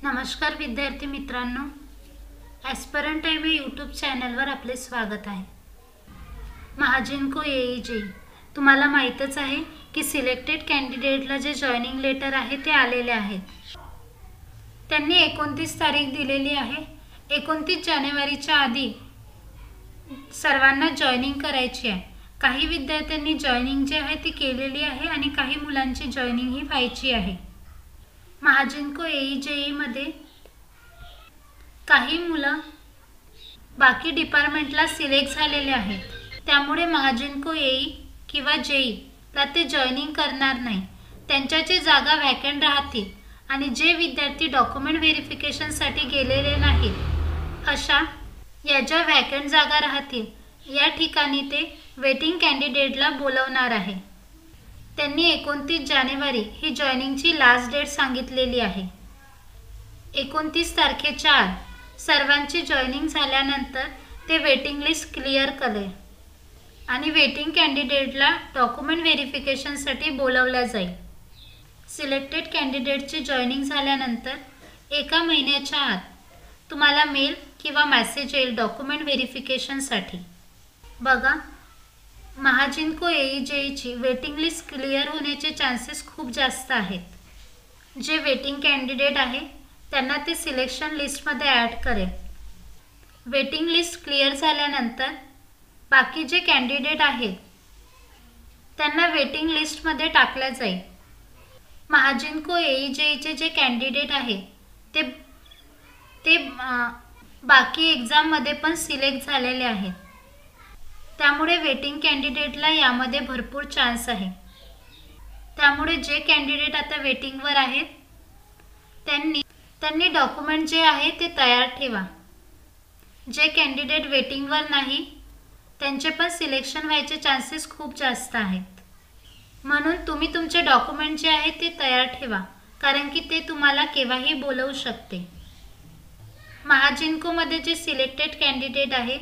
नमस्कार विद्यार्थी मित्रांनो, ॲस्परंट टाइम या यूट्यूब चॅनलवर आपले स्वागत आहे। महाजिनको AEJ तुम्हाला माहीतच आहे की सिलेक्टेड कॅन्डिडेटला जे जॉइनिंग लेटर आहे ते आलेले आहेत। त्यांनी 29 तारीख दिलेली आहे। 29 जानेवारीच्या आधी सर्वांना जॉइनिंग करायची आहे। काही विद्यार्थ्यांनी जॉइनिंग जे आहे ती केलेली आहे आणि काही मुलांची जॉइनिंग ही व्हायची आहे। महाजिनको AEJ मध्ये काही मुलं बाकी डिपार्टमेंटला सिलेक्ट झालेले आहेत, त्यामुळे महाजिनको AE किंवा JE ला ते जॉइनिंग करणार नाही। त्यांच्या जे जागा वॅकंट राहतील आणि जे विद्यार्थी डॉक्युमेंट व्हेरिफिकेशनसाठी गेलेले नाहीत अशा या ज्या वॅकंट जागा राहतील या ठिकाणी ते वेटिंग कॅन्डिडेटला बोलवणार आहे। त्यांनी 29 जानेवारी ही जॉइनिंगची लास्ट डेट सांगितलेली आहे। 29 तारखेच्या आत सर्वांची जॉइनिंग झाल्यानंतर ते वेटिंग लिस्ट क्लिअर करेल आणि वेटिंग कॅन्डिडेटला डॉक्युमेंट व्हेरिफिकेशनसाठी बोलवले जाईल। सिलेक्टेड कॅन्डिडेटची जॉइनिंग झाल्यानंतर 1 महिन्याच्या आत तुम्हाला मेल किंवा मेसेज येईल डॉक्युमेंट व्हेरिफिकेशनसाठी। बघा, महाजिनको AEJ ची वेटिंग लिस्ट क्लिअर होण्याचे चान्सेस खूप जास्त आहेत। जे वेटिंग कॅन्डिडेट आहे त्यांना ते सिलेक्शन लिस्टमध्ये ॲड करेल। वेटिंग लिस्ट क्लिअर झाल्यानंतर बाकी जे कॅन्डिडेट आहेत त्यांना वेटिंग लिस्टमध्ये टाकले जाईल। महाजिनको AEJ चे जे कॅन्डिडेट आहे ते बाकी एक्झाममध्ये पण सिलेक्ट झालेले आहेत, त्यामुळे वेटिंग कॅन्डिडेटला यामध्ये भरपूर चान्स आहे। त्यामुळे जे कॅन्डिडेट आता वेटिंगवर आहेत त्यांनी डॉक्युमेंट जे आहे ते तयार ठेवा। जे कॅन्डिडेट वेटिंगवर नाही त्यांचे पण सिलेक्शन व्हायचे चान्सेस खूप जास्त आहेत, म्हणून तुम्ही तुमचे डॉक्युमेंट जे आहे ते तयार ठेवा, कारण की ते तुम्हाला केव्हाही बोलवू शकते। महाजिनकोमध्ये जे सिलेक्टेड कॅन्डिडेट आहे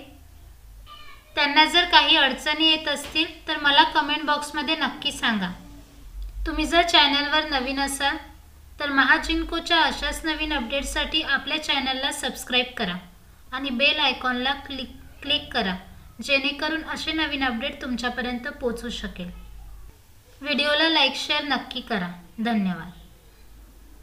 त्यांना जर काही अडचणी येत असतील तर मला कमेंट बॉक्समध्ये नक्की सांगा। तुम्ही जर चॅनलवर नवीन असाल तर महाजिनकोच्या अशाच नवीन अपडेट्ससाठी आपल्या चॅनलला सबस्क्राईब करा आणि बेल आयकॉनला क्लिक करा, जेणेकरून असे नवीन अपडेट तुमच्यापर्यंत पोहोचू शकेल। व्हिडिओला लाईक शेअर नक्की करा। धन्यवाद।